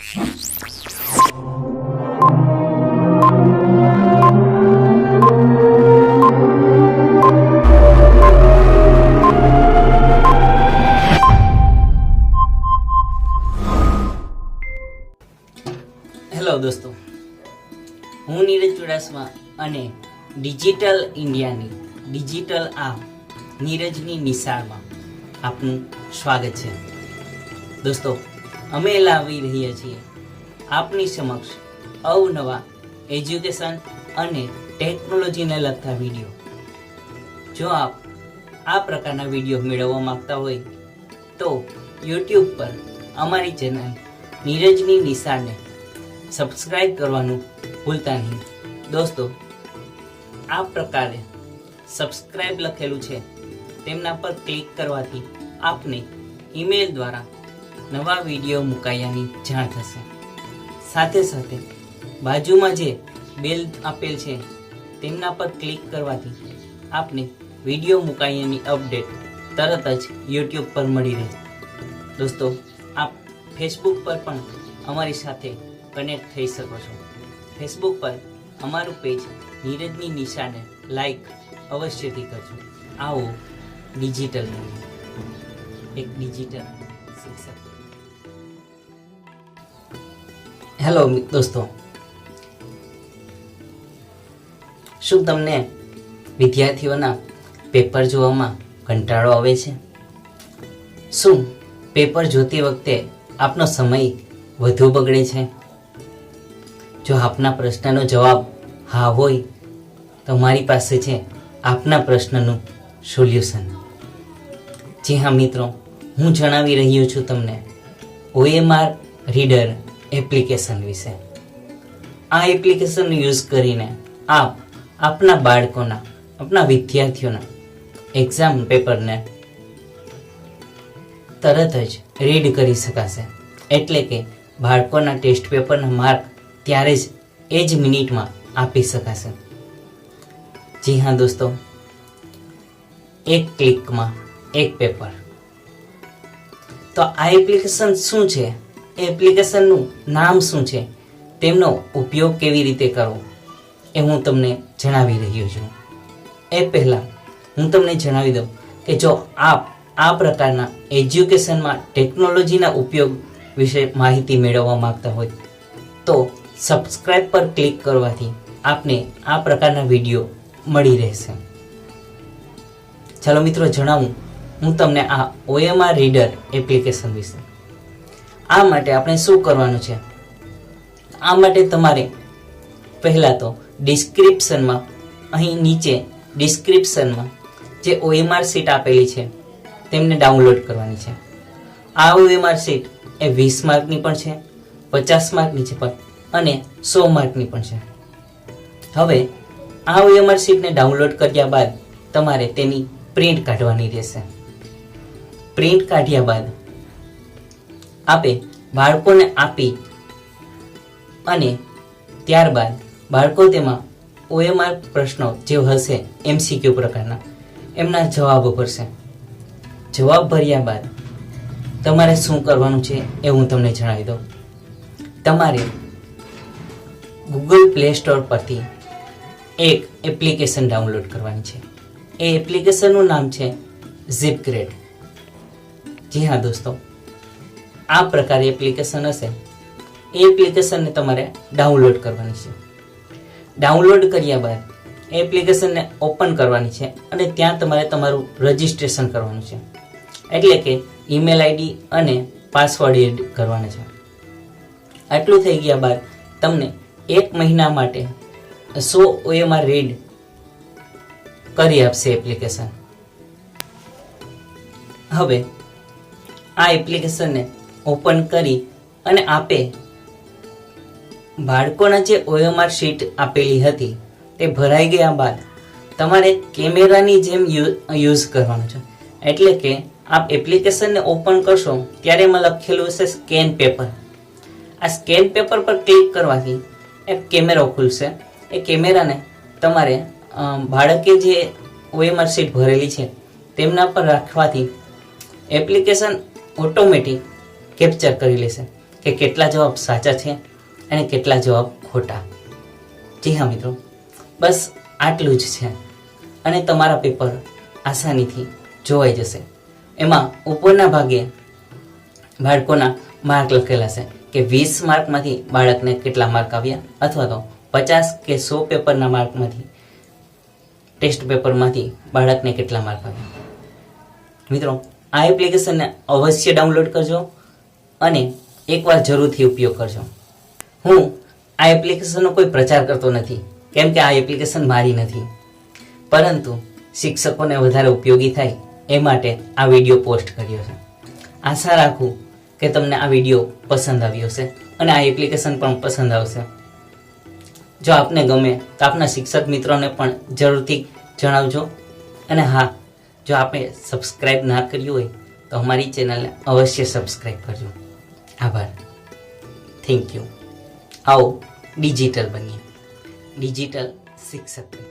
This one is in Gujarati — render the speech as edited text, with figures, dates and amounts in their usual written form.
હેલો દોસ્તો, હું નીરજ ચુડાસમા અને ડિજિટલ ઇન્ડિયાની ડિજિટલ આ નીરજની નિશાળમાં આપનું સ્વાગત છે. દોસ્તો, અમે લાવી રહ્યા છીએ આપની સમક્ષ અવનવા એજ્યુકેશન અને ટેકનોલોજીને લગતા વિડીયો. જો આપ આ પ્રકારના વિડીયો મેળવવા માંગતા હોય તો યુટ્યુબ પર અમારી ચેનલ નીરજની નિશાળને સબસ્ક્રાઇબ કરવાનું ભૂલતા નહીં. દોસ્તો, આ પ્રકારે સબસ્ક્રાઇબ લખેલું છે તેમના પર ક્લિક કરવાથી આપને ઈમેલ દ્વારા નવા વિડીયો મુકાયાની જાણ થશે. સાથે સાથે બાજુમાં જે બેલ આપેલ છે તેમના પર ક્લિક કરવાથી આપને વિડીયો મુકાયાની અપડેટ તરત જ યુટ્યુબ પર મળી રહે. દોસ્તો, આપ ફેસબુક પર પણ અમારી સાથે કનેક્ટ થઈ શકો છો. ફેસબુક પર અમારું પેજ નીરજની નિશાળને લાઈક અવશ્યથી કરજો. આવો ડિજિટલ એક ડિજિટલ શિક્ષક. હેલો દોસ્તો, શું તમને વિદ્યાર્થીઓના પેપર જોવામાં કંટાળો આવે છે? શું પેપર જોતી વખતે આપનો સમય વધુ બગડે છે? જો આપના પ્રશ્નનો જવાબ હા હોય તો મારી પાસે છે આપના પ્રશ્નનું સોલ્યુશન. જી હા મિત્રો, હું જણાવી રહ્યો છું તમને OMR રીડર એપ્લિકેશન વિશે. આ એપ્લિકેશન યુઝ કરીને આપ આપના બાળકોના, આપના વિદ્યાર્થીઓના એક્ઝામ પેપરને તરત જ રીડ કરી શકાશે. એટલે કે બાળકોના ટેસ્ટ પેપરના માર્ક ત્યારે જ એ જ મિનિટમાં આપી શકાશે. જી હા દોસ્તો, એક ક્લિકમાં એક પેપર. તો આ એપ્લિકેશન શું છે, એ એપ્લિકેશનનું નામ શું છે, તેમનો ઉપયોગ કેવી રીતે કરવો એ હું તમને જણાવી રહ્યો છું. એ પહેલાં હું તમને જણાવી દઉં કે જો આપ આ પ્રકારના એજ્યુકેશનમાં ટેકનોલોજીના ઉપયોગ વિશે માહિતી મેળવવા માંગતા હોય તો સબસ્ક્રાઇબ પર ક્લિક કરવાથી આપને આ પ્રકારના વિડીયો મળી રહેશે. ચાલો મિત્રો, જણાવું હું તમને આ OMR રીડર એપ્લિકેશન વિશે. આ માટે આપણે શું કરવાનું છે? આ માટે તમારે પહેલાં તો ડિસ્ક્રિપ્શનમાં, અહીં નીચે ડિસ્ક્રિપ્શનમાં જે OMR શીટ આપેલી છે તેમને ડાઉનલોડ કરવાની છે. આ OMR શીટ એ 20 માર્કની પણ છે, 50 માર્કની છે પણ અને 100 માર્કની પણ છે. હવે આ OMR શીટને ડાઉનલોડ કર્યા બાદ તમારે તેની પ્રિન્ટ કાઢવાની રહેશે. પ્રિન્ટ કાઢ્યા બાદ આપે બાળકોને આપી અને ત્યારબાદ બાળકો તેમાં OMR પ્રશ્નો જે હશે MCQ પ્રકારના એમના જવાબો ભરશે. જવાબ ભર્યા બાદ તમારે શું કરવાનું છે એ હું તમને જણાવી દઉં. તમારે ગૂગલ પ્લે સ્ટોર પરથી એક એપ્લિકેશન ડાઉનલોડ કરવાની છે. એ એપ્લિકેશનનું નામ છે ઝીપગ્રેડ. જી હા દોસ્તો, આ પ્રકારે એપ્લિકેશન હશે એ એપ્લિકેશનને તમારે ડાઉનલોડ કરવાની છે. ડાઉનલોડ કર્યા બાદ એપ્લિકેશનને ઓપન કરવાની છે અને ત્યાં તમારે તમારું રજિસ્ટ્રેશન કરવાનું છે. એટલે કે ઈમેલ આઈડી અને પાસવર્ડ એડ કરવાના છે. આટલું થઈ ગયા બાદ તમને 1 મહિના માટે 100 OMR રીડ કરી આપશે એપ્લિકેશન. હવે આ એપ્લિકેશનને ઓપન કરી અને આપે બાળકોના જે OMR શીટ આપેલી હતી તે ભરાઈ ગયા બાદ તમારે કેમેરાની જેમ યુઝ કરવાનો છે. એટલે કે આપ એપ્લિકેશનને ઓપન કરશો ત્યારે એમાં લખેલું હશે સ્કેન પેપર. આ સ્કેન પેપર પર ક્લિક કરવાથી એક કેમેરો ખુલશે. એ કેમેરાને તમારે બાળકે જે OMR શીટ ભરેલી છે તેમના પર રાખવાથી એપ્લિકેશન ઓટોમેટિક કેપ્ચર કરી લેશે. કે કેટલા જવાબ સાચા છે અને કેટલા જવાબ ખોટા. જી હા મિત્રો, બસ આટલું જ છે અને તમારા પેપર આસાનીથી જોવાઈ જશે. એમાં ઉપરના ભાગે બાળકોના માર્ક લખેલા છે કે 20 માર્કમાંથી બાળકને કેટલા માર્ક આવ્યા, અથવા તો 50 કે 100 પેપરના માર્કમાંથી ટેસ્ટ પેપરમાંથી બાળકને કેટલા માર્ક આવ્યા. મિત્રો, આ એપ્લિકેશનને અવશ્ય ડાઉનલોડ કરજો અને એકવાર જરૂરથી ઉપયોગ કરજો. હું આ એપ્લિકેશનનો કોઈ પ્રચાર કરતો નથી, કેમ કે આ એપ્લિકેશન મારી નથી, પરંતુ શિક્ષકોને વધારે ઉપયોગી થાય એ માટે આ વિડીયો પોસ્ટ કર્યો છે. આશા રાખું કે તમને આ વિડીયો પસંદ આવ્યો હશે અને આ એપ્લિકેશન પણ પસંદ આવશે. જો આપને ગમે તો આપના શિક્ષક મિત્રોને પણ જરૂરથી જણાવજો. અને હા, જો આપણે સબસ્ક્રાઈબ ના કર્યું હોય તો અમારી ચેનલને અવશ્ય સબસ્ક્રાઈબ કરજો. આભાર. Thank you. આવો ડિજિટલ બનીએ, ડિજિટલ શિક્ષક બનીએ.